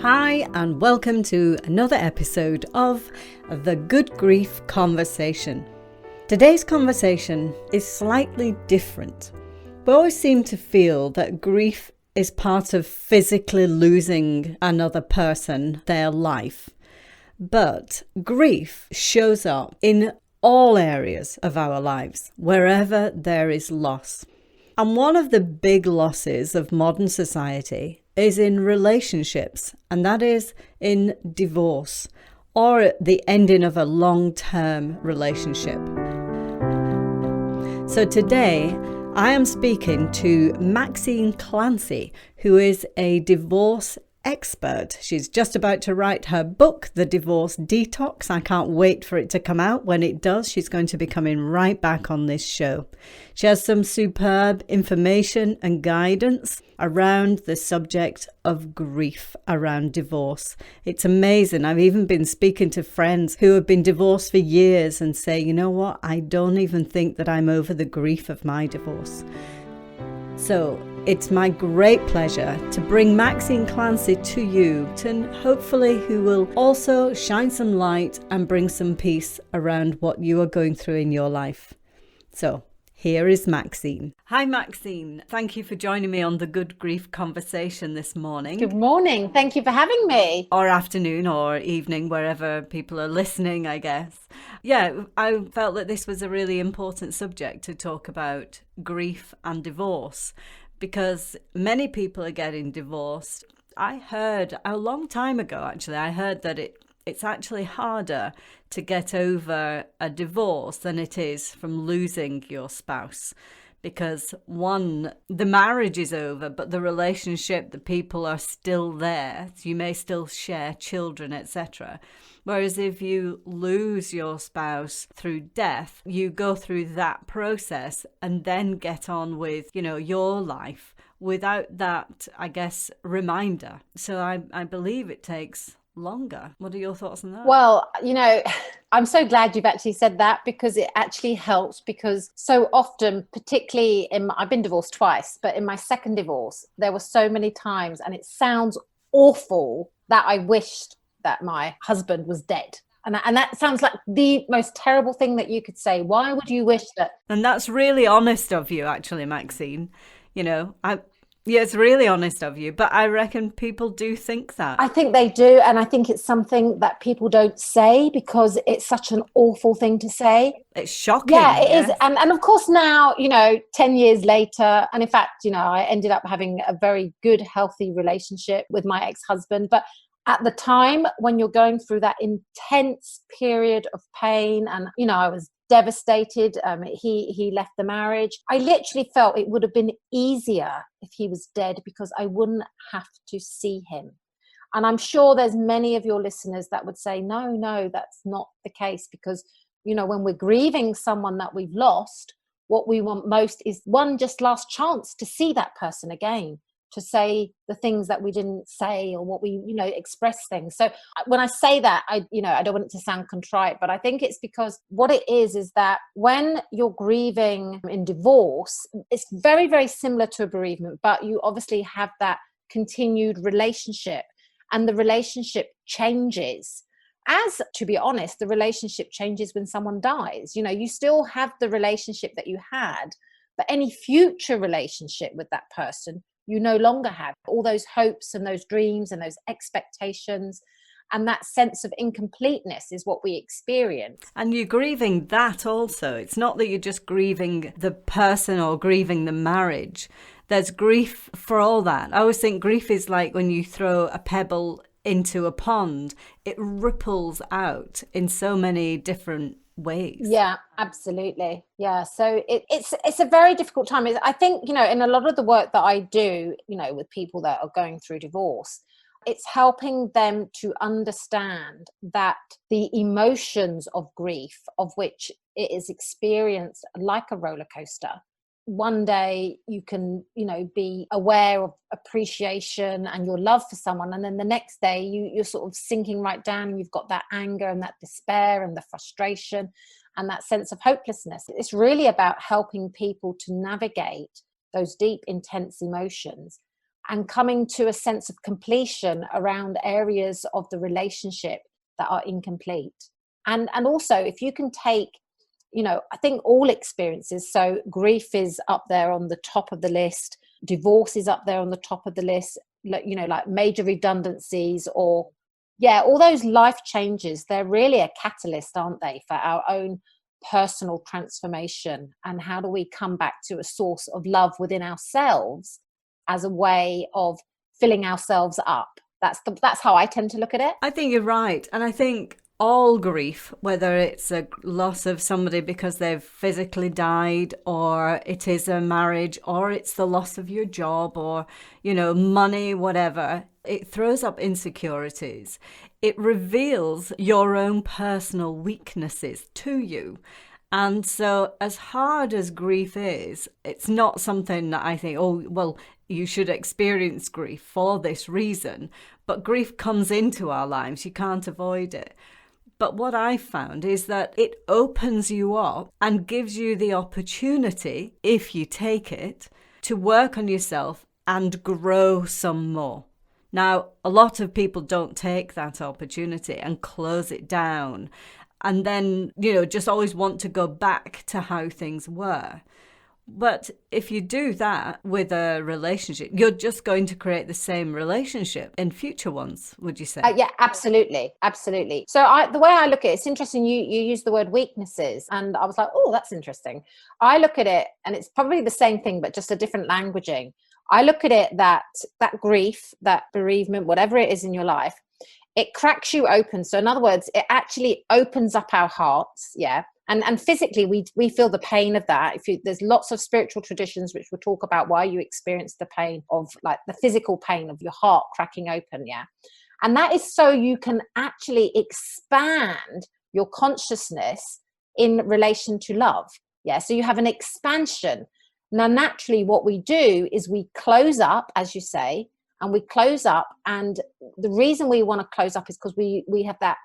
Hi, and welcome to another episode of The Good Grief Conversation. Today's conversation is slightly different. We always seem to feel that grief is part of physically losing another person, their life. But grief shows up in all areas of our lives, wherever there is loss. And one of the big losses of modern society is in relationships, and that is in divorce or the ending of a long-term relationship. So today, I am speaking to Maxine Clancey, who is a divorce expert. She's just about to write her book, The Divorce Detox. I can't wait for it to come out. When it does, she's going to be coming right back on this show. She has some superb information and guidance around the subject of grief around divorce. It's amazing. I've even been speaking to friends who have been divorced for years and say, you know what, I don't even think that I'm over the grief of my divorce. So it's my great pleasure to bring Maxine Clancey to you, and hopefully who will also shine some light and bring some peace around what you are going through in your life. So here is Maxine. Hi, Maxine. Thank you for joining me on the Good Grief Conversation this morning. Good morning. Thank you for having me. Or afternoon or evening, wherever people are listening, I guess. Yeah, I felt that this was a really important subject to talk about grief and divorce, because many people are getting divorced. I heard a long time ago, actually, I heard that it's actually harder to get over a divorce than it is from losing your spouse. Because one, the marriage is over, but the relationship, the people are still there. You may still share children, etc. Whereas if you lose your spouse through death, you go through that process and then get on with, your life without that, I guess, reminder. So I believe it takes longer. What are your thoughts on that? Well, I'm so glad you've actually said that, because it actually helps, because so often, particularly I've been divorced twice, but in my second divorce, there were so many times, and it sounds awful, that I wished that my husband was dead. And that sounds like the most terrible thing that you could say. Why would you wish that? And that's really honest of you, actually, Maxine. Yeah, it's really honest of you, but I reckon people do think that. I think they do, and I think it's something that people don't say because it's such an awful thing to say. It's shocking. Yeah, it is. And of course now, 10 years later, and in fact, I ended up having a very good, healthy relationship with my ex-husband. But at the time when you're going through that intense period of pain, and, I was devastated. He left the marriage. I literally felt it would have been easier if he was dead, because I wouldn't have to see him. And I'm sure there's many of your listeners that would say, no, that's not the case, because, when we're grieving someone that we've lost, what we want most is one just last chance to see that person again, to say the things that we didn't say, or what we, express things. So when I say that, I don't want it to sound contrite, but I think it's because what it is that when you're grieving in divorce, it's very, very similar to a bereavement, but you obviously have that continued relationship, and the relationship changes. As, to be honest, the relationship changes when someone dies. You still have the relationship that you had, but any future relationship with that person, you no longer have. All those hopes and those dreams and those expectations and that sense of incompleteness is what we experience. And you're grieving that also. It's not that you're just grieving the person or grieving the marriage. There's grief for all that. I always think grief is like when you throw a pebble into a pond, it ripples out in so many different ways. Yeah, absolutely. Yeah. So it's a very difficult time. I think, in a lot of the work that I do, with people that are going through divorce, it's helping them to understand that the emotions of grief, of which it is experienced like a roller coaster. One day you can, be aware of appreciation and your love for someone. And then the next day you're sort of sinking right down, and you've got that anger and that despair and the frustration and that sense of hopelessness. It's really about helping people to navigate those deep, intense emotions and coming to a sense of completion around areas of the relationship that are incomplete. And also, if you can take, I think all experiences, so grief is up there on the top of the list, divorce is up there on the top of the list, like major redundancies, or all those life changes, they're really a catalyst, aren't they, for our own personal transformation. And how do we come back to a source of love within ourselves as a way of filling ourselves up? That's how I tend to look at it. I think you're right. And I think all grief, whether it's a loss of somebody because they've physically died, or it is a marriage, or it's the loss of your job, or, money, whatever, it throws up insecurities. It reveals your own personal weaknesses to you. And so as hard as grief is, it's not something that I think, oh, well, you should experience grief for this reason. But grief comes into our lives. You can't avoid it. But what I found is that it opens you up and gives you the opportunity, if you take it, to work on yourself and grow some more. Now, a lot of people don't take that opportunity and close it down, and then, just always want to go back to how things were. But if you do that with a relationship, you're just going to create the same relationship in future ones, would you say? Yeah, absolutely. Absolutely. So the way I look at it, it's interesting. You use the word weaknesses, and I was like, oh, that's interesting. I look at it, and it's probably the same thing, but just a different languaging. I look at it that grief, that bereavement, whatever it is in your life, it cracks you open. So in other words, it actually opens up our hearts. Yeah. And physically, we feel the pain of that. There's lots of spiritual traditions which will talk about why you experience the pain of, like, the physical pain of your heart cracking open, yeah. And that is so you can actually expand your consciousness in relation to love, yeah. So you have an expansion. Now, naturally, what we do is we close up, as you say, and we close up. And the reason we want to close up is because we have that,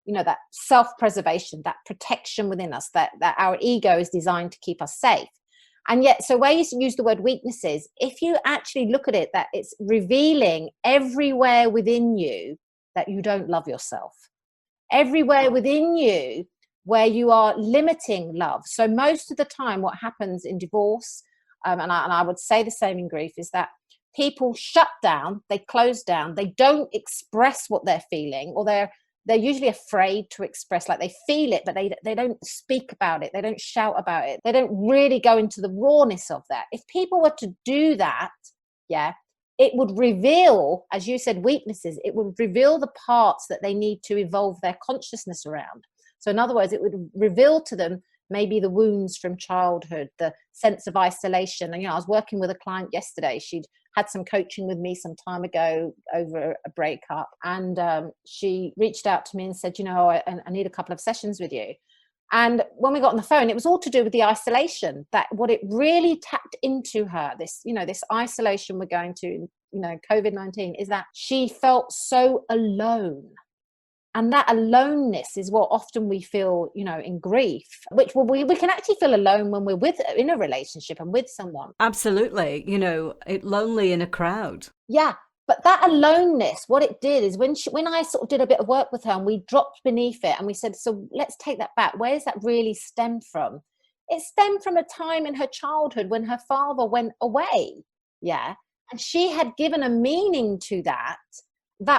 that self-preservation, that protection within us, that our ego is designed to keep us safe. And yet, so where you use the word weaknesses, if you actually look at it, that it's revealing everywhere within you that you don't love yourself, everywhere within you where you are limiting love. So most of the time what happens in divorce, and I would say the same in grief, is that people shut down, they close down, they don't express what they're feeling, or they're usually afraid to express, like they feel it, but they don't speak about it. They don't shout about it. They don't really go into the rawness of that. If people were to do that, yeah, it would reveal, as you said, weaknesses. It would reveal the parts that they need to evolve their consciousness around. So in other words, it would reveal to them maybe the wounds from childhood, the sense of isolation. And, I was working with a client yesterday. She'd had some coaching with me some time ago over a breakup. And she reached out to me and said, I need a couple of sessions with you. And when we got on the phone, it was all to do with the isolation, that what it really tapped into her, this isolation we're going to, COVID-19, is that she felt so alone. And that aloneness is what often we feel, in grief, which we can actually feel alone when we're in a relationship and with someone. Absolutely. Lonely in a crowd. Yeah. But that aloneness, what it did is when I sort of did a bit of work with her and we dropped beneath it and we said, so let's take that back. Where does that really stem from? It stemmed from a time in her childhood when her father went away. Yeah. And she had given a meaning to that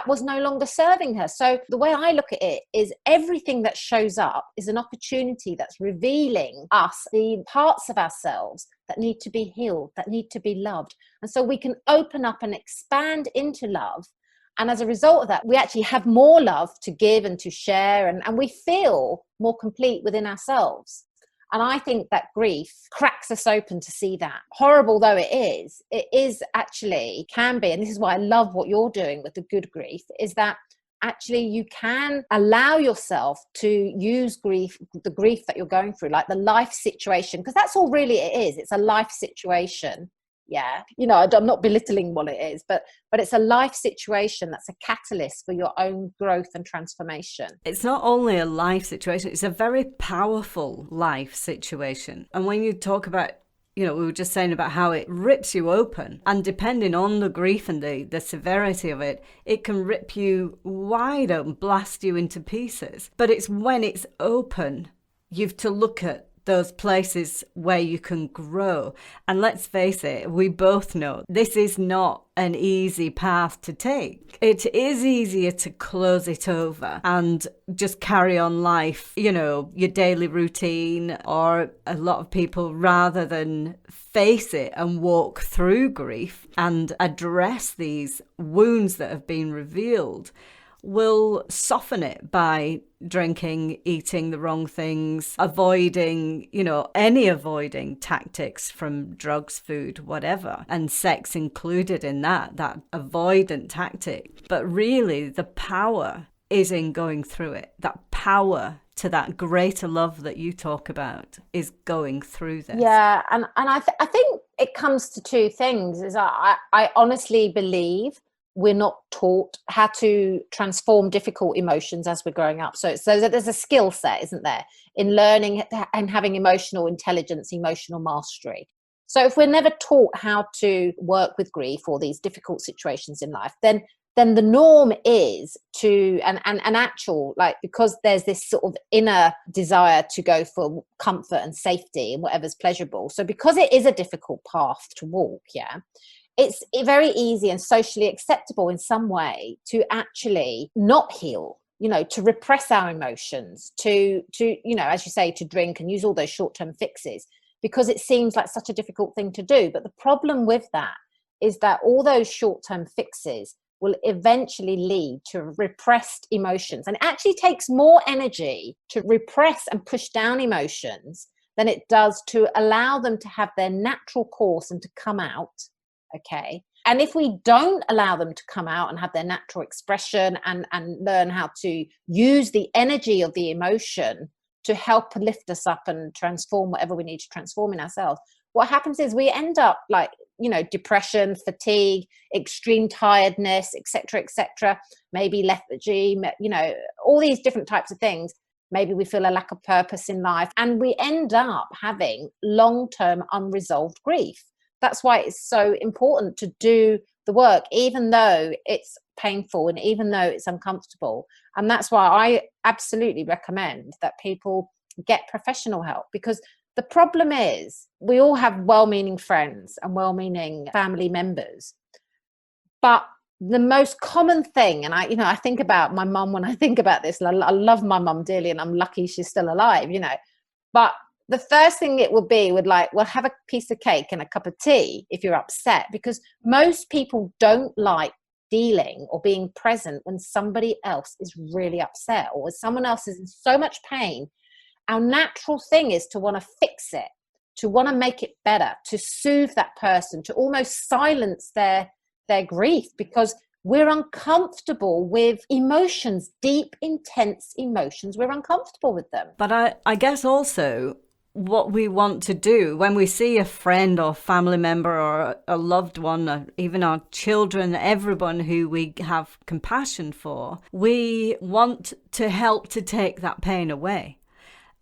was no longer serving her. So the way I look at it is everything that shows up is an opportunity that's revealing us the parts of ourselves that need to be healed, that need to be loved. And so we can open up and expand into love. And as a result of that, we actually have more love to give and to share, and we feel more complete within ourselves. And I think that grief cracks us open to see that. Horrible though it is actually, can be, and this is why I love what you're doing with the good grief, is that actually you can allow yourself to use grief, the grief that you're going through, like the life situation, because that's all really it is. It's a life situation. Yeah. I'm not belittling what it is, but it's a life situation that's a catalyst for your own growth and transformation. It's not only a life situation, it's a very powerful life situation. And when you talk about, we were just saying about how it rips you open. And depending on the grief and the severity of it, it can rip you wide open, blast you into pieces. But it's when it's open, you've to look at those places where you can grow. And let's face it, we both know this is not an easy path to take. It is easier to close it over and just carry on life, your daily routine, or a lot of people, rather than face it and walk through grief and address these wounds that have been revealed, will soften it by drinking, eating the wrong things, avoiding tactics, from drugs, food, whatever, and sex included in that avoidant tactic. But really the power is in going through it. That power to that greater love that you talk about is going through this. Yeah, and I think it comes to two things. Is I honestly believe we're not taught how to transform difficult emotions as we're growing up. So there's a skill set, isn't there, in learning and having emotional intelligence, emotional mastery. So if we're never taught how to work with grief or these difficult situations in life, then the norm is to, and actual, like, because there's this sort of inner desire to go for comfort and safety and whatever's pleasurable. So because it is a difficult path to walk, it's very easy and socially acceptable in some way to actually not heal, to repress our emotions, to as you say, to drink and use all those short-term fixes, because it seems like such a difficult thing to do. But the problem with that is that all those short-term fixes will eventually lead to repressed emotions. And it actually takes more energy to repress and push down emotions than it does to allow them to have their natural course and to come out. Okay. And if we don't allow them to come out and have their natural expression and learn how to use the energy of the emotion to help lift us up and transform whatever we need to transform in ourselves, what happens is we end up like, depression, fatigue, extreme tiredness, etc., maybe lethargy, all these different types of things. Maybe we feel a lack of purpose in life, and we end up having long-term unresolved grief. That's why it's so important to do the work, even though it's painful and even though it's uncomfortable. And that's why I absolutely recommend that people get professional help, because the problem is we all have well-meaning friends and well-meaning family members. But the most common thing, and I think about my mum when I think about this, and I love my mum dearly and I'm lucky she's still alive, but the first thing it would be have a piece of cake and a cup of tea if you're upset, because most people don't like dealing or being present when somebody else is really upset or when someone else is in so much pain. Our natural thing is to want to fix it, to want to make it better, to soothe that person, to almost silence their grief, because we're uncomfortable with emotions, deep, intense emotions. We're uncomfortable with them. But I guess also what we want to do when we see a friend or family member or a loved one, or even our children, everyone who we have compassion for, we want to help to take that pain away.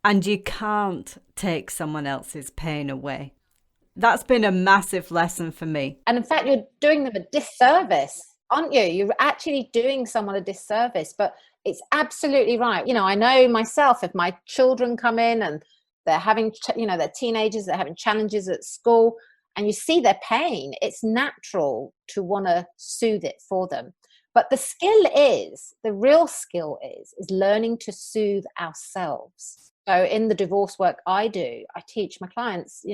And you can't take someone else's pain away. That's been a massive lesson for me. And in fact, you're doing them a disservice, aren't you? You're actually doing someone a disservice. But it's absolutely right. I know myself, if my children come in and they're having, they're teenagers, they're having challenges at school, and you see their pain, it's natural to want to soothe it for them. But the real skill is learning to soothe ourselves. So in the divorce work I do, I teach my clients,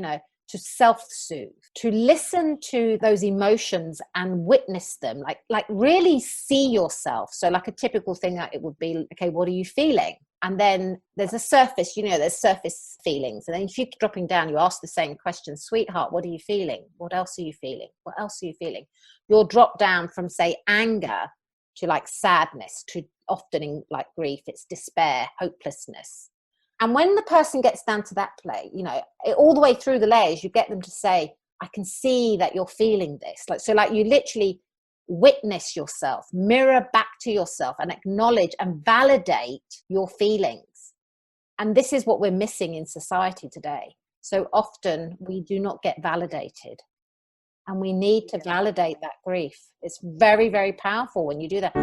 to self-soothe, to listen to those emotions and witness them, like really see yourself. So like a typical thing that it would be, okay, what are you feeling? And then there's a surface, there's surface feelings. And then if you keep dropping down, you ask the same question, sweetheart, what are you feeling? What else are you feeling? What else are you feeling? You'll drop down from, say, anger to like sadness, to often in like grief, it's despair, hopelessness. And when the person gets down to that place, all the way through the layers, you get them to say, I can see that you're feeling this. Like you literally witness yourself, mirror back to yourself and acknowledge and validate your feelings. And this is what we're missing in society today. So often we do not get validated, and we need to validate that grief. It's very, very powerful when you do that.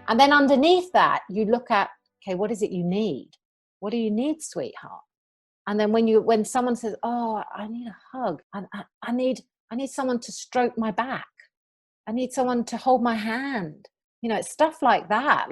And then underneath that, you look at, okay, what is it you need? What do you need, sweetheart? And then when someone says, oh, I need a hug, and I need someone to stroke my back, I need someone to hold my hand, it's stuff like that.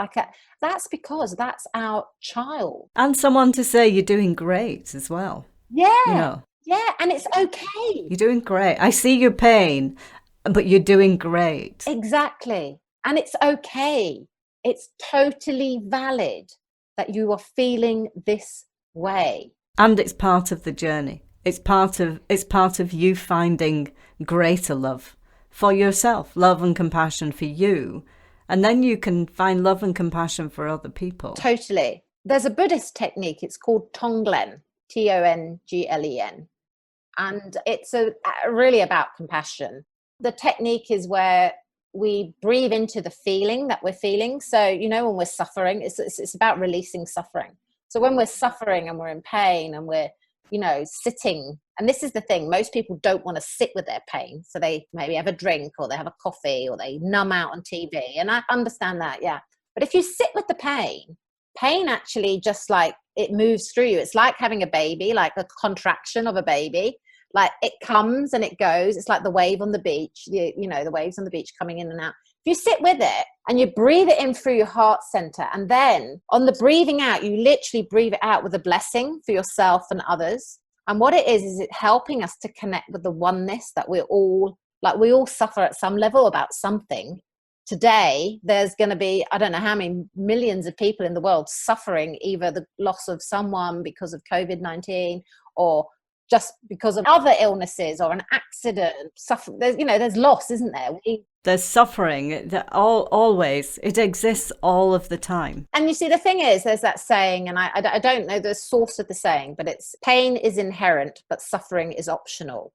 That's because that's our child. And someone to say you're doing great as well. Yeah. Yeah, and it's okay. You're doing great. I see your pain, but you're doing great. Exactly. And it's okay. It's totally valid that you are feeling this way. And it's part of the journey. It's part of you finding greater love for yourself, love and compassion for you. And then you can find love and compassion for other people. Totally. There's a Buddhist technique. It's called Tonglen, Tonglen. And it's really about compassion. The technique is where we breathe into the feeling that we're feeling. So, when we're suffering, it's about releasing suffering. So when we're suffering and we're in pain and we're, sitting, and this is the thing, most people don't want to sit with their pain. So they maybe have a drink, or they have a coffee, or they numb out on TV. And I understand that, yeah. But if you sit with the pain actually just like it moves through you. It's like having a baby, like a contraction of a baby. Like it comes and it goes. It's like the wave on the beach, the waves on the beach coming in and out. If you sit with it and you breathe it in through your heart center, and then on the breathing out, you literally breathe it out with a blessing for yourself and others. And what it is it helping us to connect with the oneness that we all suffer at some level about something. Today, there's going to be, I don't know how many millions of people in the world suffering either the loss of someone because of COVID-19, or just because of other illnesses or an accident. There's loss, isn't there? There's suffering. Always. It exists all of the time. And you see, the thing is, there's that saying, and I don't know the source of the saying, but it's pain is inherent, but suffering is optional.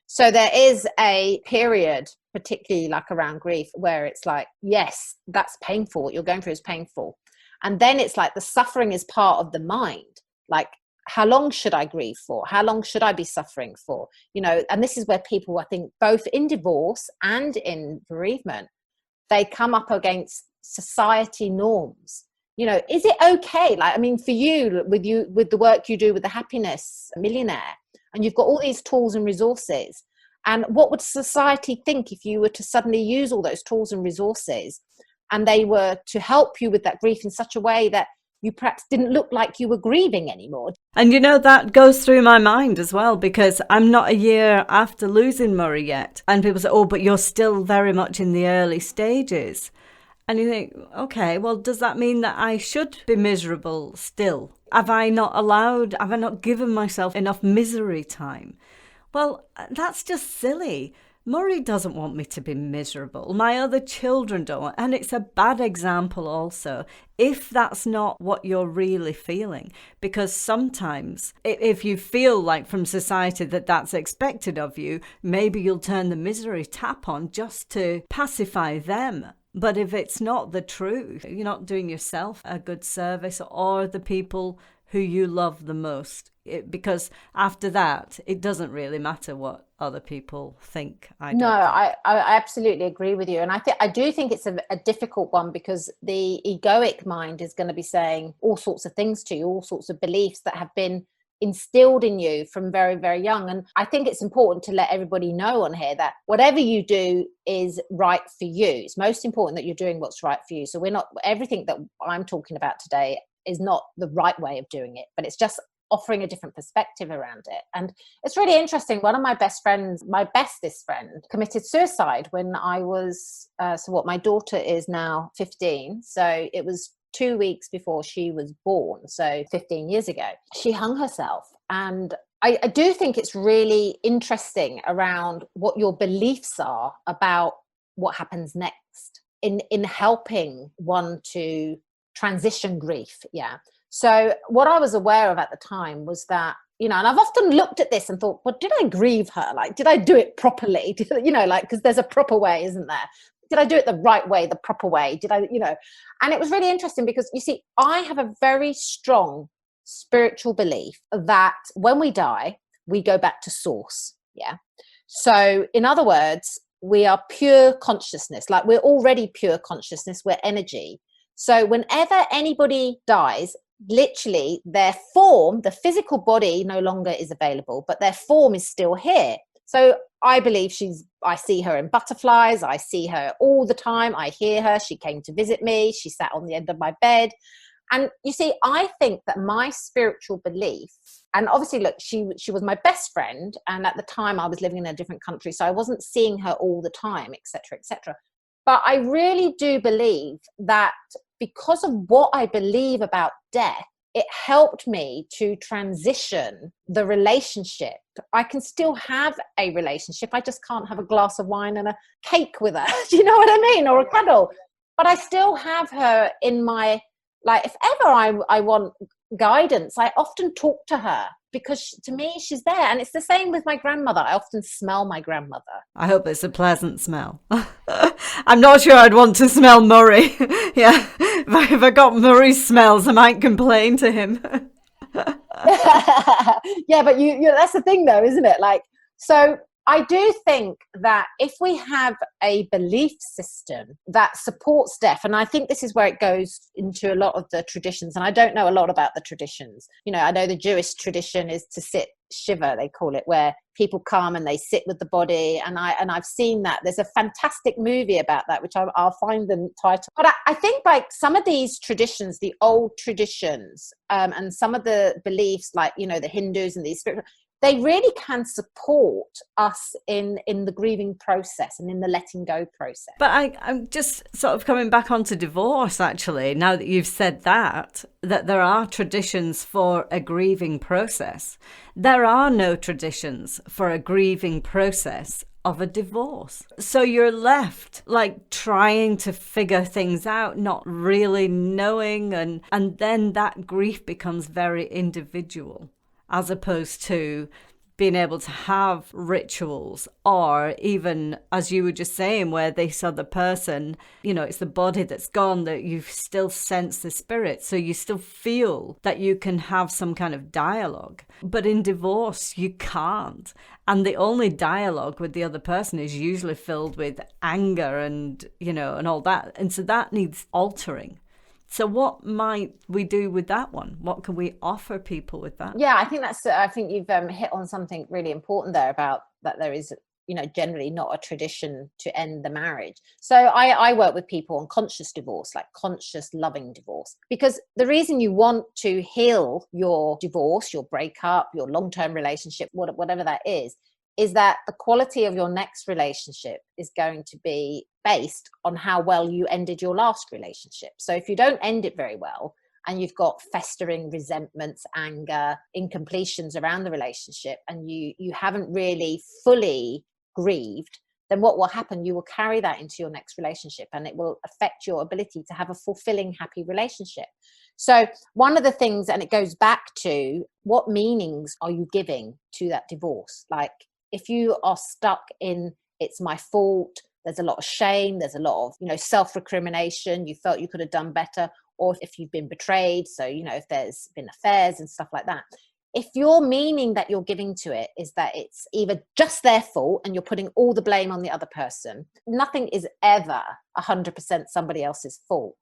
So there is a period, particularly like around grief, where it's like, yes, that's painful. What you're going through is painful. And then it's like the suffering is part of the mind. Like, how long should I grieve for? How long should I be suffering for? And this is where people, I think, both in divorce and in bereavement, they come up against society norms. Is it okay? For you, with the work you do with the Happiness Millionaire, and you've got all these tools and resources. And what would society think if you were to suddenly use all those tools and resources, and they were to help you with that grief in such a way that you perhaps didn't look like you were grieving anymore? And that goes through my mind as well, because I'm not a year after losing Murray yet. And people say, oh, but you're still very much in the early stages. And you think, okay, well, does that mean that I should be miserable still? Have I not given myself enough misery time? Well, that's just silly. Murray doesn't want me to be miserable. My other children don't. And it's a bad example also, if that's not what you're really feeling. Because sometimes if you feel like from society that that's expected of you, maybe you'll turn the misery tap on just to pacify them. But if it's not the truth, you're not doing yourself a good service or the people who you love the most. Because after that, it doesn't really matter what other people think. I absolutely agree with you. And I do think it's a difficult one, because the egoic mind is going to be saying all sorts of things to you, all sorts of beliefs that have been instilled in you from very, very young. And I think it's important to let everybody know on here that whatever you do is right for you. It's most important that you're doing what's right for you. So everything that I'm talking about today is not the right way of doing it, but it's just offering a different perspective around it. And it's really interesting. One of my best friends, my bestest friend, committed suicide when I was, my daughter is now 15. So it was 2 weeks before she was born. So 15 years ago, she hung herself. And I do think it's really interesting around what your beliefs are about what happens next in helping one to transition grief. Yeah. So what I was aware of at the time was that, and I've often looked at this and thought, well, did I grieve her? Like, did I do it properly? Because there's a proper way, isn't there? did I do it the right way, the proper way? Did I, and it was really interesting because you see, I have a very strong spiritual belief that when we die, we go back to source. Yeah. So in other words, we are pure consciousness. Like we're already pure consciousness. We're energy. So whenever anybody dies, literally their form, the physical body no longer is available, but their form is still here. So I believe I see her in butterflies. I see her all the time. I hear her. She came to visit me. She sat on the end of my bed. And you see, I think that my spiritual belief, and obviously, look, she was my best friend. And at the time I was living in a different country, so I wasn't seeing her all the time, etc., etc. But I really do believe that because of what I believe about death, it helped me to transition the relationship. I can still have a relationship. I just can't have a glass of wine and a cake with her. Do you know what I mean? Or a cuddle. But I still have her in my, like, if ever I want guidance, I often talk to her because to me, she's there. And it's the same with my grandmother. I often smell my grandmother. I hope it's a pleasant smell. I'm not sure I'd want to smell Murray. Yeah, if I got Murray's smells, I might complain to him. Yeah, but you that's the thing though, isn't it? Like, so I do think that if we have a belief system that supports death, and I think this is where it goes into a lot of the traditions, and I don't know a lot about the traditions. I know the Jewish tradition is to sit shiva, they call it, where people come and they sit with the body, and I've seen that. There's a fantastic movie about that, which I'll find the title. But I think like some of these traditions, the old traditions, and some of the beliefs, like the Hindus and these spiritual, they really can support us in the grieving process and in the letting go process. But I'm just sort of coming back onto divorce, actually, now that you've said that there are traditions for a grieving process. There are no traditions for a grieving process of a divorce. So you're left like trying to figure things out, not really knowing, and then that grief becomes very individual, as opposed to being able to have rituals, or even, as you were just saying, where they saw the person, it's the body that's gone, that you still sense the spirit. So you still feel that you can have some kind of dialogue. But in divorce, you can't. And the only dialogue with the other person is usually filled with anger and, and all that. And so that needs altering. So what might we do with that one? What can we offer people with that? Yeah, I think you've hit on something really important there about that there is, generally not a tradition to end the marriage. So I work with people on conscious divorce, like conscious loving divorce, because the reason you want to heal your divorce, your breakup, your long-term relationship, whatever that is that the quality of your next relationship is going to be based on how well you ended your last relationship. So if you don't end it very well, and you've got festering resentments, anger, incompletions around the relationship, and you haven't really fully grieved, then what will happen? You will carry that into your next relationship, and it will affect your ability to have a fulfilling, happy relationship. So one of the things, and it goes back to what meanings are you giving to that divorce? Like, if you are stuck in it's my fault, there's a lot of shame, there's a lot of, self-recrimination, you felt you could have done better, or if you've been betrayed, so, if there's been affairs and stuff like that. If your meaning that you're giving to it is that it's either just their fault and you're putting all the blame on the other person, nothing is ever 100% somebody else's fault.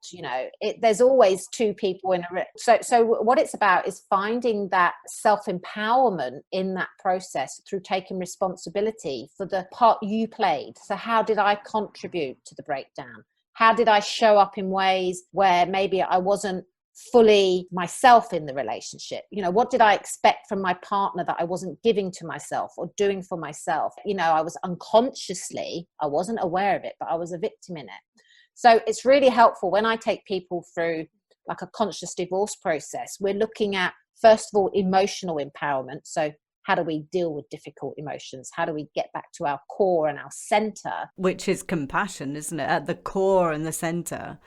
There's always two people in a so what it's about is finding that self-empowerment in that process through taking responsibility for the part you played. So how did I contribute to the breakdown? How did I show up in ways where maybe I wasn't fully myself in the relationship? What did I expect from my partner that I wasn't giving to myself or doing for myself? I was unconsciously, I wasn't aware of it, but I was a victim in it. So it's really helpful when I take people through like a conscious divorce process. We're looking at, first of all, emotional empowerment. So how do we deal with difficult emotions? How do we get back to our core and our center? Which is compassion, isn't it? At the core and the center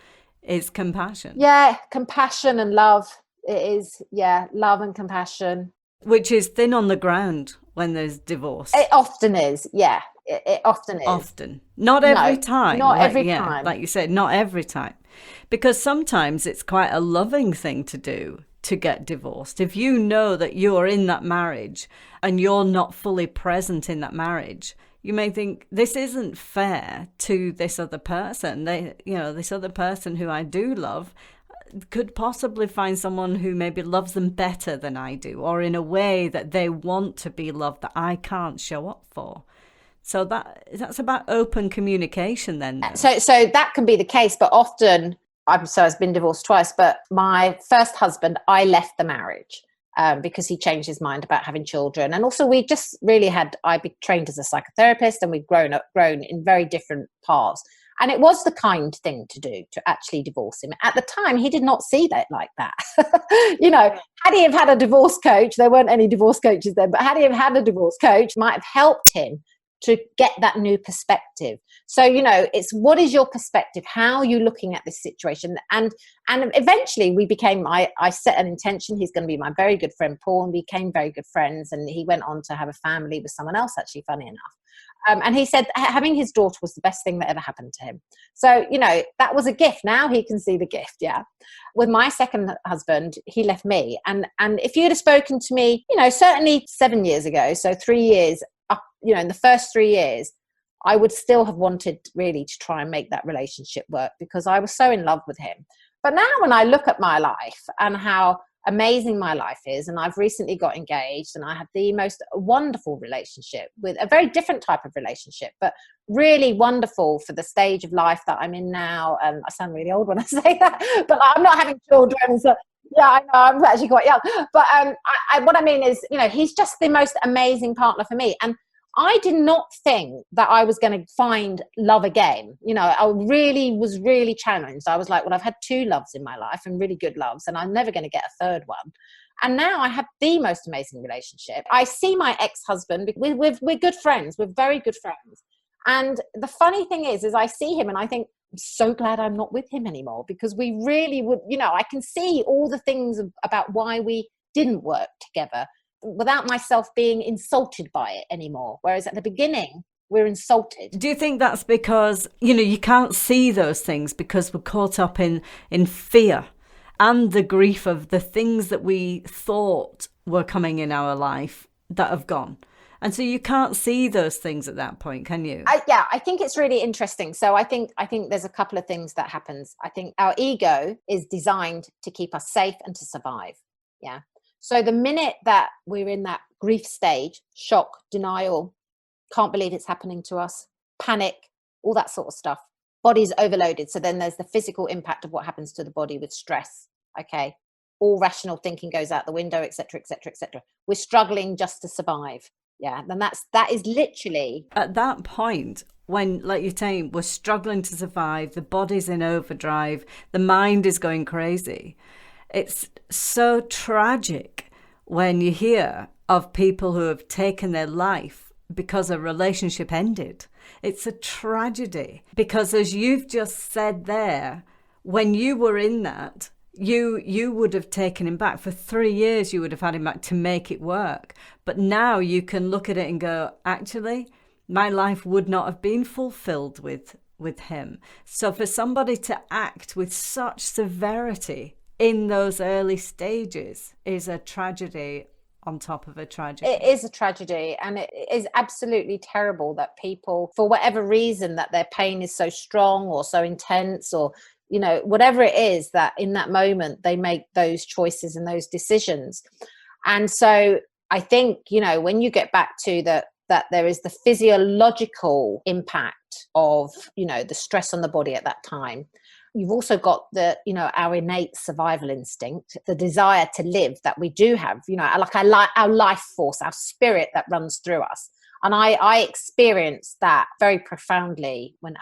is compassion. Yeah, compassion and love. It is, love and compassion. Which is thin on the ground when there's divorce. It often is, yeah. It often is. Often. Not No, every time. not Like, every yeah, time. like you said, not every time. Because sometimes it's quite a loving thing to do to get divorced. If you know that you're in that marriage and you're not fully present in that marriage, you may think this isn't fair to this other person. This other person who I do love could possibly find someone who maybe loves them better than I do, or in a way that they want to be loved that I can't show up for. So that's about open communication then. So that can be the case, but often I've been divorced twice, but my first husband, I left the marriage because he changed his mind about having children. And also we just really I'd been trained as a psychotherapist, and we'd grown in very different paths. And it was the kind thing to do, to actually divorce him. At the time, he did not see that like that. Had he have had a divorce coach, there weren't any divorce coaches then, but had he have had a divorce coach, might have helped him to get that new perspective. So, it's what is your perspective? How are you looking at this situation? And eventually I set an intention. He's going to be my very good friend, Paul, and we became very good friends. And he went on to have a family with someone else, actually, funny enough. And he said having his daughter was the best thing that ever happened to him. So, that was a gift. Now he can see the gift. Yeah. With my second husband, he left me. And if you'd have spoken to me, certainly 7 years ago, so 3 years up, in the first 3 years, I would still have wanted really to try and make that relationship work because I was so in love with him. But now when I look at my life and how amazing my life is, and I've recently got engaged, and I had the most wonderful relationship with a very different type of relationship, but really wonderful for the stage of life that I'm in now. And I sound really old when I say that, but I'm not having children, so yeah, I know I'm actually quite young. But what I mean is, he's just the most amazing partner for me. And I did not think that I was going to find love again. I was really challenged. I was like, well, I've had 2 loves in my life, and really good loves, and I'm never going to get a third one. And now I have the most amazing relationship. I see my ex-husband, we're good friends. We're very good friends. And the funny thing is I see him and I think, I'm so glad I'm not with him anymore, because we really would, I can see all the things about why we didn't work together without myself being insulted by it anymore. Whereas at the beginning, we're insulted. Do you think that's because, you can't see those things because we're caught up in fear and the grief of the things that we thought were coming in our life that have gone? And so you can't see those things at that point, can you? I think it's really interesting. So I think there's a couple of things that happens. I think our ego is designed to keep us safe and to survive. Yeah. So the minute that we're in that grief stage, shock, denial, can't believe it's happening to us, panic, all that sort of stuff, body's overloaded. So then there's the physical impact of what happens to the body with stress. Okay. All rational thinking goes out the window, et cetera, et cetera, et cetera. We're struggling just to survive. Yeah. And that is literally at that point when, like you're saying, we're struggling to survive, the body's in overdrive, the mind is going crazy. It's so tragic when you hear of people who have taken their life because a relationship ended. It's a tragedy because, as you've just said there, when you were in that, you would have taken him back. For 3 years, you would have had him back to make it work. But now you can look at it and go, actually, my life would not have been fulfilled with him. So for somebody to act with such severity in those early stages is a tragedy on top of a tragedy. It is a tragedy, and it is absolutely terrible that people, for whatever reason, that their pain is so strong or so intense, or whatever it is, that in that moment they make those choices and those decisions. And so I think, when you get back to that there is the physiological impact of, the stress on the body at that time. You've also got our innate survival instinct, the desire to live that we do have, like our life force, our spirit that runs through us. And I experienced that very profoundly when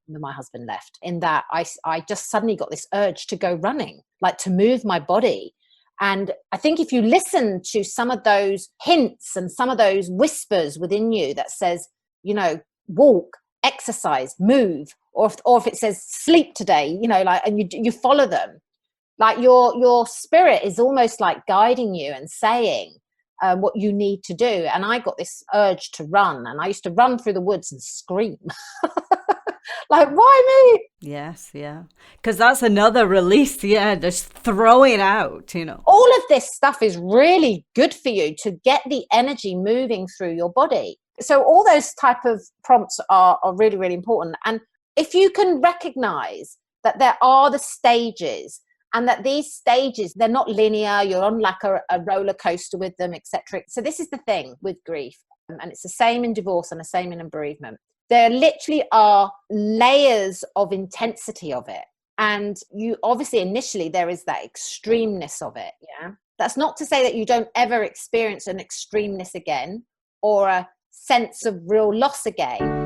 my husband, left, in that I just suddenly got this urge to go running, like to move my body. And I think if you listen to some of those hints and some of those whispers within you that says, walk, exercise, move, or if it says sleep today, and you follow them, like your spirit is almost like guiding you and saying, what you need to do. And I got this urge to run, and I used to run through the woods and scream. Like, why me? Yes, yeah. Because that's another release, yeah, just throw it out, you know. All of this stuff is really good for you to get the energy moving through your body. So all those type of prompts are really, really important. And if you can recognize that there are the stages, and that these stages, they're not linear, you're on like a roller coaster with them, etc. So this is the thing with grief, and it's the same in divorce and the same in bereavement. There literally are layers of intensity of it. And you obviously initially there is that extremeness of it. Yeah. That's not to say that you don't ever experience an extremeness again, or a sense of real loss again.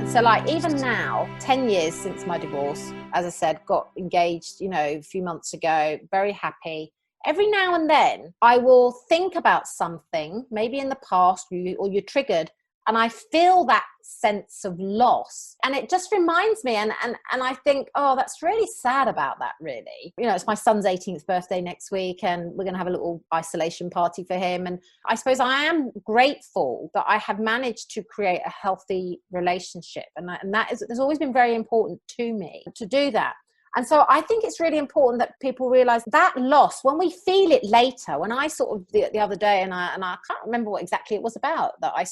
So like even now, 10 years since my divorce, as I said, got engaged, a few months ago, very happy. Every now and then I will think about something, maybe in the past, or you're triggered, and I feel that sense of loss. And it just reminds me, and I think, oh, that's really sad about that, really. It's my son's 18th birthday next week, and we're going to have a little isolation party for him. And I suppose I am grateful that I have managed to create a healthy relationship. And there's always been very important to me to do that. And so I think it's really important that people realize that loss, when we feel it later, when I sort of the other day, and I can't remember what exactly it was about, that I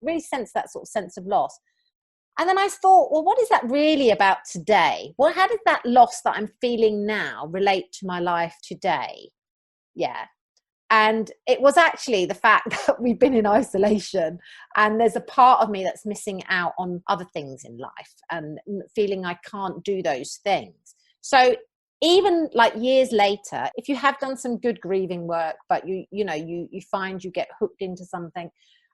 really sensed that sort of sense of loss. And then I thought, well, what is that really about today? Well, how does that loss that I'm feeling now relate to my life today? Yeah. And it was actually the fact that we've been in isolation, and there's a part of me that's missing out on other things in life and feeling I can't do those things. So even like years later, if you have done some good grieving work, but you find you get hooked into something,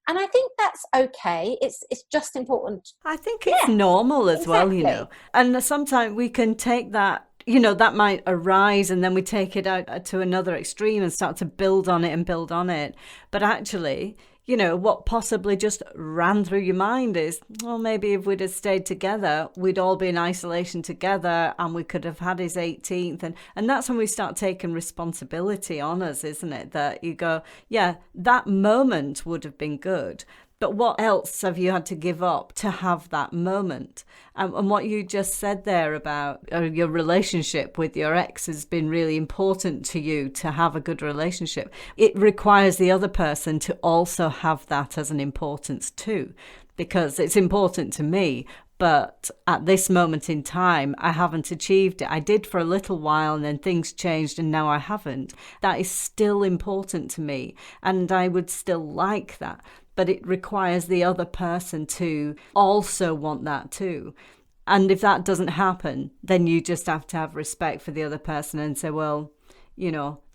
and I think that's okay. It's just important. I think it's normal as exactly. well, and sometimes we can take that, that might arise, and then we take it out to another extreme and start to build on it. But actually, what possibly just ran through your mind is, well, maybe if we'd have stayed together, we'd all be in isolation together, and we could have had his 18th. And that's when we start taking responsibility on us, isn't it? That you go, yeah, that moment would have been good, but what else have you had to give up to have that moment? And what you just said there about your relationship with your ex has been really important to you to have a good relationship. It requires the other person to also have that as an importance too, because it's important to me. But at this moment in time, I haven't achieved it. I did for a little while, and then things changed, and now I haven't. That is still important to me, and I would still like that. But it requires the other person to also want that too. And if that doesn't happen, then you just have to have respect for the other person and say, well,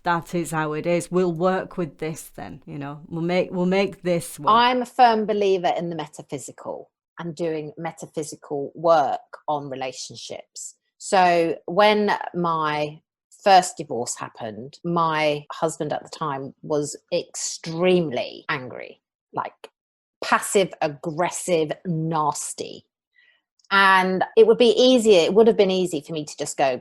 that is how it is. We'll work with this then, we'll make this work. I'm a firm believer in the metaphysical and doing metaphysical work on relationships. So when my first divorce happened, my husband at the time was extremely angry, like passive aggressive, nasty. And it would have been easy for me to just go,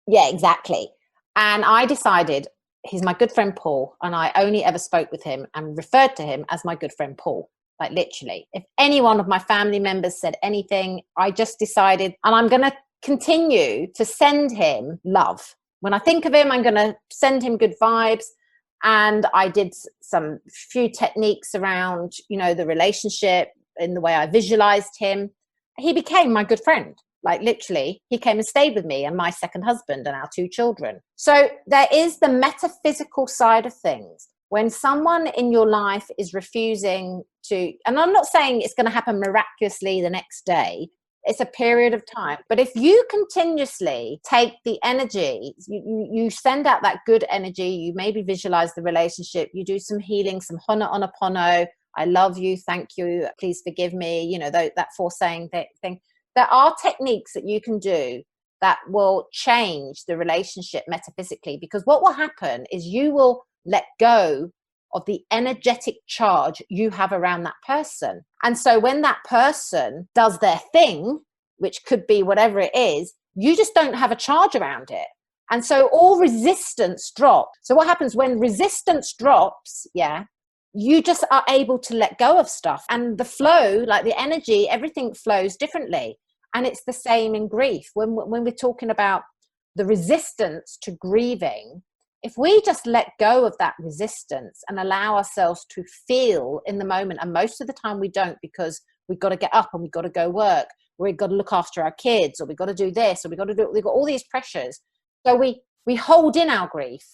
yeah, exactly. And I decided, he's my good friend Paul, and I only ever spoke with him and referred to him as my good friend Paul. Like literally, if any one of my family members said anything, I just decided, and I'm going to continue to send him love. When I think of him, I'm going to send him good vibes. And I did some few techniques around, the relationship, in the way I visualized him. He became my good friend. Like literally, he came and stayed with me and my second husband and our 2 children. So there is the metaphysical side of things. When someone in your life is refusing to, and I'm not saying it's going to happen miraculously the next day, it's a period of time. But if you continuously take the energy, you send out that good energy, you maybe visualize the relationship, you do some healing, some honoponopono, I love you, thank you, please forgive me, that foresaying thing. There are techniques that you can do that will change the relationship metaphysically, because what will happen is you will let go of the energetic charge you have around that person. And so when that person does their thing, which could be whatever it is, you just don't have a charge around it. And so all resistance drops. So what happens when resistance drops? Yeah, you just are able to let go of stuff, and the flow, like the energy, everything flows differently. And it's the same in grief. When we're talking about the resistance to grieving, if we just let go of that resistance and allow ourselves to feel in the moment, and most of the time we don't, because we've got to get up and we've got to go work, we've got to look after our kids, or we've got to do this, or we've got all these pressures. So we hold in our grief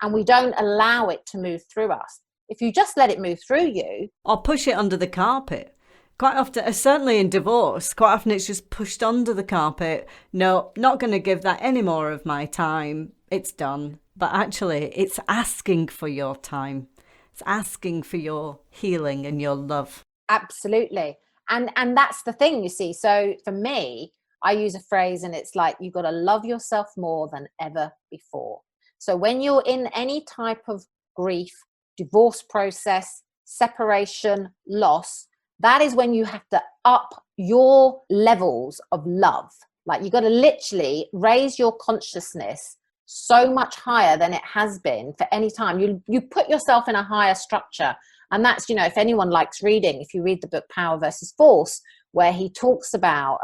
and we don't allow it to move through us. If you just let it move through you. Or push it under the carpet. Quite often, certainly in divorce, quite often it's just pushed under the carpet. No, not going to give that any more of my time. It's done. But actually, it's asking for your time. It's asking for your healing and your love. Absolutely. And that's the thing, you see. So for me, I use a phrase, and it's like, you've got to love yourself more than ever before. So when you're in any type of grief, divorce process, separation, loss, that is when you have to up your levels of love. Like, you got to literally raise your consciousness so much higher than it has been for any time. You put yourself in a higher structure. And that's, if anyone likes reading, if you read the book Power versus Force, where he talks about,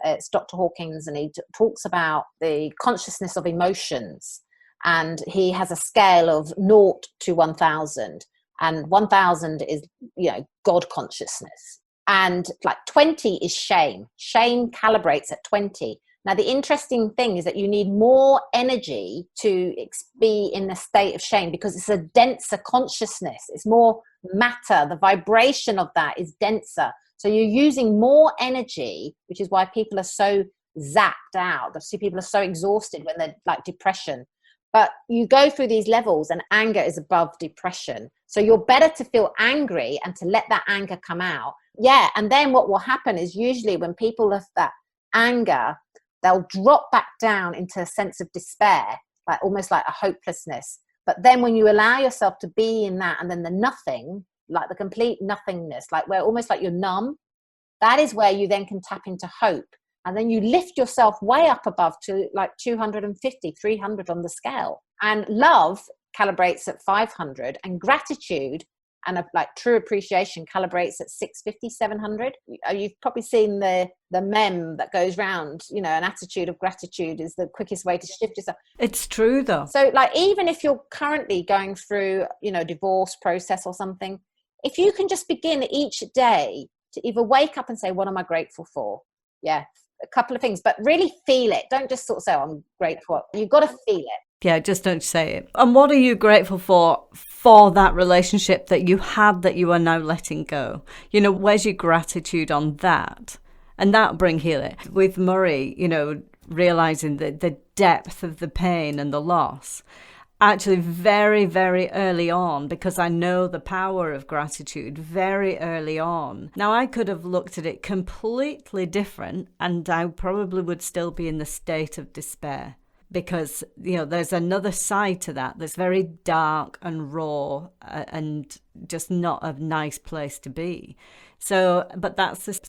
it's Dr. Hawkins, and he talks about the consciousness of emotions. And he has a scale of 0 to 1,000. And 1,000 is, God consciousness. And like 20 is shame. Shame calibrates at 20. Now, the interesting thing is that you need more energy to be in a state of shame, because it's a denser consciousness. It's more matter. The vibration of that is denser. So you're using more energy, which is why people are so zapped out. I see people are so exhausted when they're like depression. But you go through these levels, and anger is above depression. So you're better to feel angry and to let that anger come out. Yeah. And then what will happen is, usually when people have that anger, they'll drop back down into a sense of despair, like almost like a hopelessness. But then when you allow yourself to be in that, and then the nothing, like the complete nothingness, like where almost like you're numb, that is where you then can tap into hope. And then you lift yourself way up above to like 250, 300 on the scale. And love calibrates at 500, and gratitude and like true appreciation calibrates at 650, 700. You've probably seen the meme that goes round, an attitude of gratitude is the quickest way to shift yourself. It's true though. So like, even if you're currently going through, divorce process or something, if you can just begin each day to either wake up and say, what am I grateful for? Yeah, a couple of things, but really feel it. Don't just sort of say, oh, I'm grateful. You've got to feel it. Yeah, just don't say it. And what are you grateful for that relationship that you had that you are now letting go? Where's your gratitude on that? And that'll bring healing. With Murray, realizing the depth of the pain and the loss, actually very, very early on, because I know the power of gratitude very early on. Now, I could have looked at it completely different, and I probably would still be in the state of despair. Because, there's another side to that that's very dark and raw and just not a nice place to be. So, but that's the...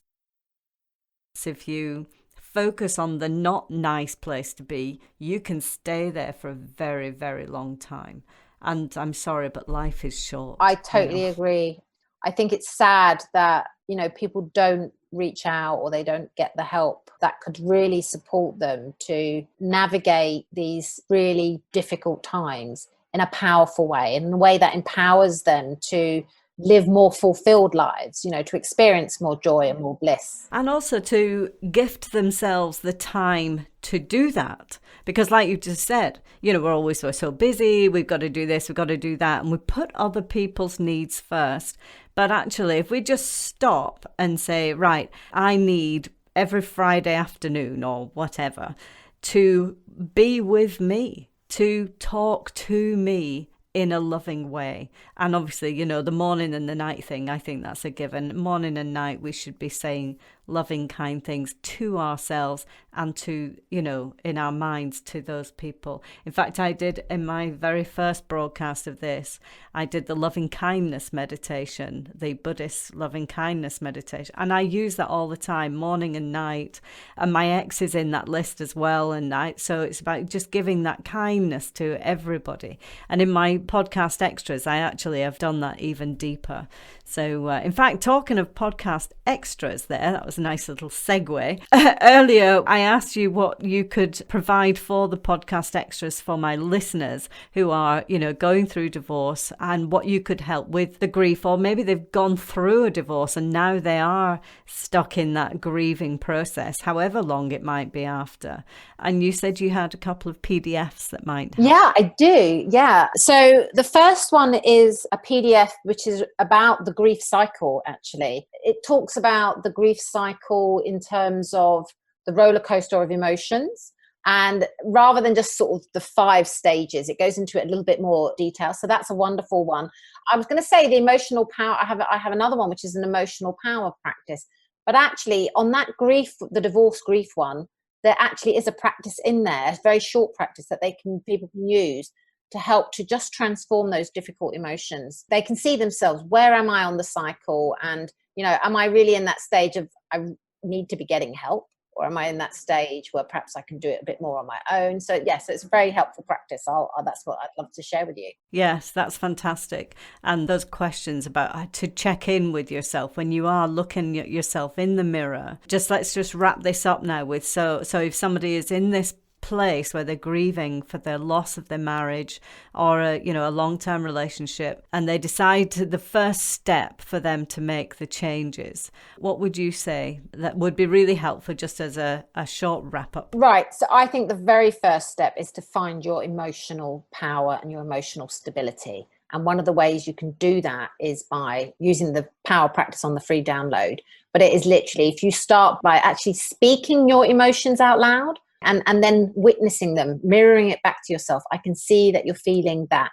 If you focus on the not nice place to be, you can stay there for a very, very long time. And I'm sorry, but life is short. I totally agree. I think it's sad that, people don't reach out, or they don't get the help that could really support them to navigate these really difficult times in a powerful way, in a way that empowers them to live more fulfilled lives, to experience more joy and more bliss. And also to gift themselves the time to do that. Because like you just said, we're always so busy, we've got to do this, we've got to do that, and we put other people's needs first. But actually, if we just stop and say, right, I need every Friday afternoon or whatever to be with me, to talk to me in a loving way. And obviously, the morning and the night thing, I think that's a given. Morning and night, we should be saying loving, kind things to ourselves and to, in our minds, to those people. In fact, I did in my very first broadcast of this, I did the loving kindness meditation, the Buddhist loving kindness meditation. And I use that all the time, morning and night. And my ex is in that list as well. So it's about just giving that kindness to everybody. And in my podcast extras, I actually have done that even deeper. So in fact, talking of podcast extras there, that was a nice little segue. Earlier, I asked you what you could provide for the podcast extras for my listeners who are, going through divorce, and what you could help with the grief, or maybe they've gone through a divorce and now they are stuck in that grieving process, however long it might be after. And you said you had a couple of PDFs that might help. Yeah, I do. Yeah. So the first one is a PDF which is about the grief cycle, actually. It talks about the grief cycle in terms of the roller coaster of emotions. And rather than just sort of the 5 stages, it goes into it a little bit more detail. So that's a wonderful one. I was going to say the emotional power. I have another one, which is an emotional power practice. But actually on that grief, the divorce grief one, there actually is a practice in there, a very short practice that people can use to help to just transform those difficult emotions. They can see themselves, where am I on the cycle? And, am I really in that stage of I need to be getting help? Or am I in that stage where perhaps I can do it a bit more on my own? So yes, it's a very helpful practice. That's what I'd love to share with you. Yes, that's fantastic. And those questions about to check in with yourself when you are looking at yourself in the mirror. Let's just wrap this up now with, so if somebody is in this place where they're grieving for their loss of their marriage or a long-term relationship, and they decide the first step for them to make the changes, what would you say that would be really helpful, just as a short wrap-up? Right. So I think the very first step is to find your emotional power and your emotional stability. And one of the ways you can do that is by using the power practice on the free download. But it is literally, if you start by actually speaking your emotions out loud, and then witnessing them, mirroring it back to yourself. I can see that you're feeling that,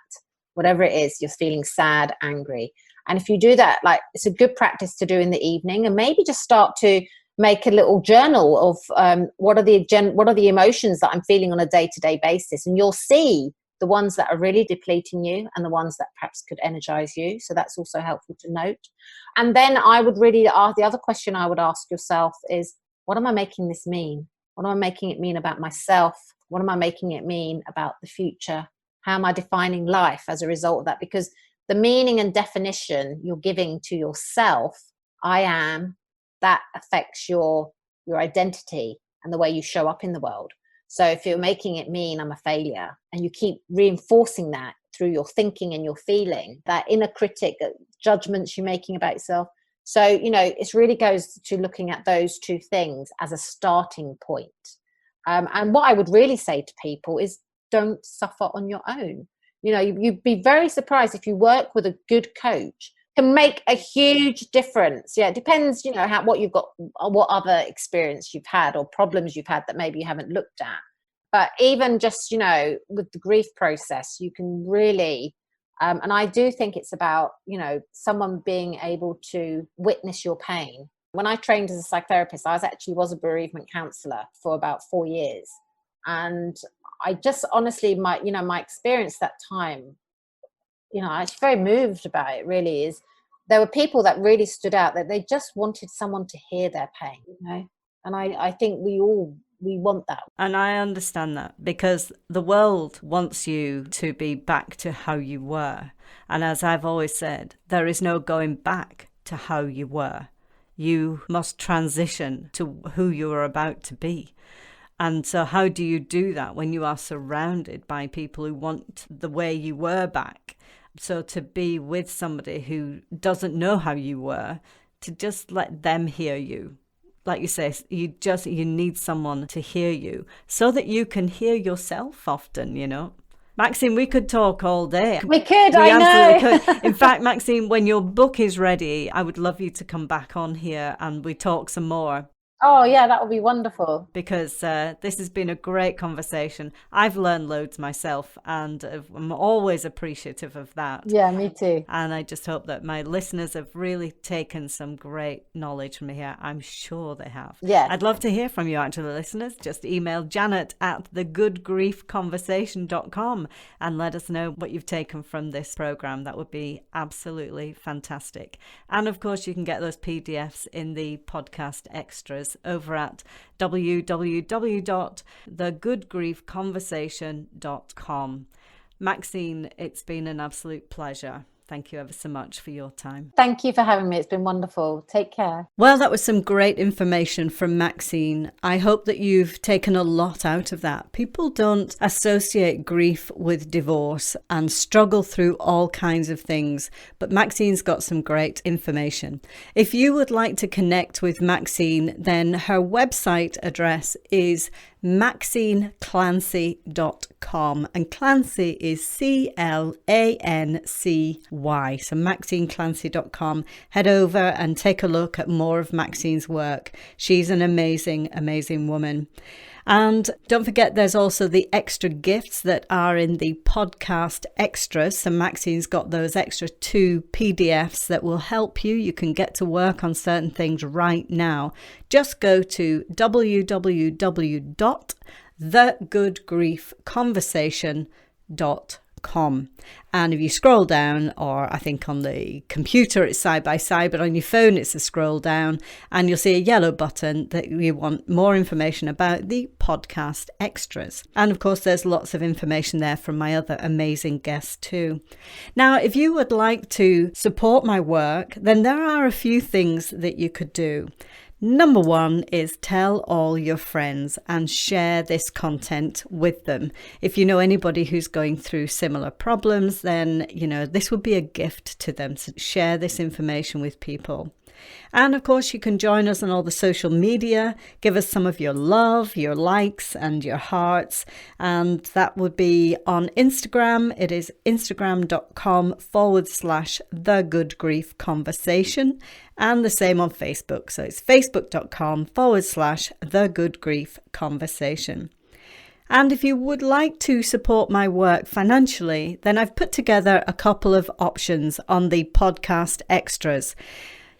whatever it is, you're feeling sad, angry. And if you do that, it's a good practice to do in the evening, and maybe just start to make a little journal of what are the emotions that I'm feeling on a day-to-day basis. And you'll see the ones that are really depleting you and the ones that perhaps could energize you. So that's also helpful to note. And then I would really ask, the other question I would ask yourself is, what am I making this mean? What am I making it mean about myself? What am I making it mean about the future? How am I defining life as a result of that? Because the meaning and definition you're giving to yourself, I am, that affects your identity and the way you show up in the world. So if you're making it mean I'm a failure, and you keep reinforcing that through your thinking and your feeling, that inner critic, judgments you're making about yourself. So, it really goes to looking at those 2 things as a starting point. And what I would really say to people is, don't suffer on your own. You'd be very surprised if you work with a good coach, can make a huge difference. Yeah, it depends, what you've got, what other experience you've had or problems you've had that maybe you haven't looked at. But even just, with the grief process, you can really... and I do think it's about, someone being able to witness your pain. When I trained as a psychotherapist, I was a bereavement counsellor for about 4 years. And I just honestly, my experience that time, I was very moved about it, really, is there were people that really stood out, that they just wanted someone to hear their pain, And I think we want that. And I understand that, because the world wants you to be back to how you were. And as I've always said, there is no going back to how you were. You must transition to who you are about to be. And so how do you do that when you are surrounded by people who want the way you were back? So to be with somebody who doesn't know how you were, to just let them hear you. Like you say, you need someone to hear you so that you can hear yourself often, Maxine, we could talk all day. We could, I know. Absolutely could. In fact, Maxine, when your book is ready, I would love you to come back on here and we talk some more. Oh, yeah, that would be wonderful. Because this has been a great conversation. I've learned loads myself, and I'm always appreciative of that. Yeah, me too. And I just hope that my listeners have really taken some great knowledge from here. I'm sure they have. Yeah. I'd love to hear from you, actually, listeners. Just email janet@thegoodgriefconversation.com and let us know what you've taken from this program. That would be absolutely fantastic. And of course, you can get those PDFs in the podcast extras over at www.thegoodgriefconversation.com. Maxine, it's been an absolute pleasure. Thank you ever so much for your time. Thank you for having me. It's been wonderful. Take care. Well, that was some great information from Maxine. I hope that you've taken a lot out of that. People don't associate grief with divorce and struggle through all kinds of things, but Maxine's got some great information. If you would like to connect with Maxine, then her website address is MaxineClancy.com, and Clancy is Clancy. So MaxineClancy.com. Head over and take a look at more of Maxine's work. She's an amazing, amazing woman. And don't forget, there's also the extra gifts that are in the podcast extras. So Maxine's got those extra 2 PDFs that will help you. You can get to work on certain things right now. Just go to www.thegoodgriefconversation.com. And if you scroll down, or I think on the computer it's side by side, but on your phone it's a scroll down, and you'll see a yellow button that you want more information about the podcast extras. And of course there's lots of information there from my other amazing guests too. Now, if you would like to support my work, then there are a few things that you could do. Number 1 is tell all your friends and share this content with them. If you know anybody who's going through similar problems, then, this would be a gift to them. So share this information with people. And of course, you can join us on all the social media. Give us some of your love, your likes and your hearts. And that would be on Instagram. It is instagram.com/thegoodgriefconversation. And the same on Facebook. So it's facebook.com/thegoodgriefconversation. And if you would like to support my work financially, then I've put together a couple of options on the podcast extras.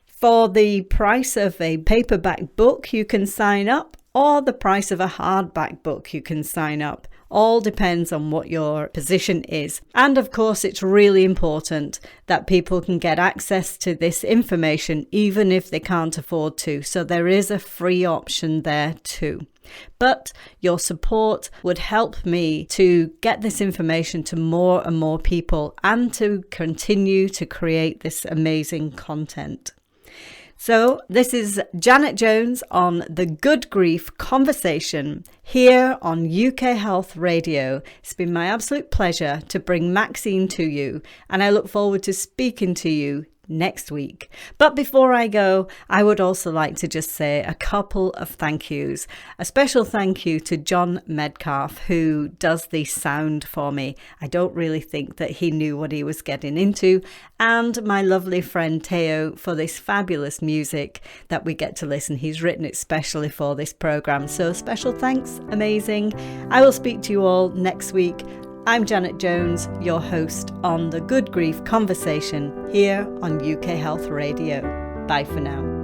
For the price of a paperback book, you can sign up, or the price of a hardback book, you can sign up. All depends on what your position is. And of course, it's really important that people can get access to this information, even if they can't afford to. So there is a free option there too. But your support would help me to get this information to more and more people and to continue to create this amazing content. So this is Janet Jones on the Good Grief Conversation here on UK Health Radio. It's been my absolute pleasure to bring Maxine to you, and I look forward to speaking to you next week. But before I go, I would also like to just say a couple of thank yous. A special thank you to John Medcalf, who does the sound for me. I don't really think that he knew what he was getting into. And my lovely friend Teo for this fabulous music that we get to listen. He's written it specially for this program. So special thanks. Amazing. I will speak to you all next week. I'm Janet Jones, your host on the Good Grief Conversation here on UK Health Radio. Bye for now.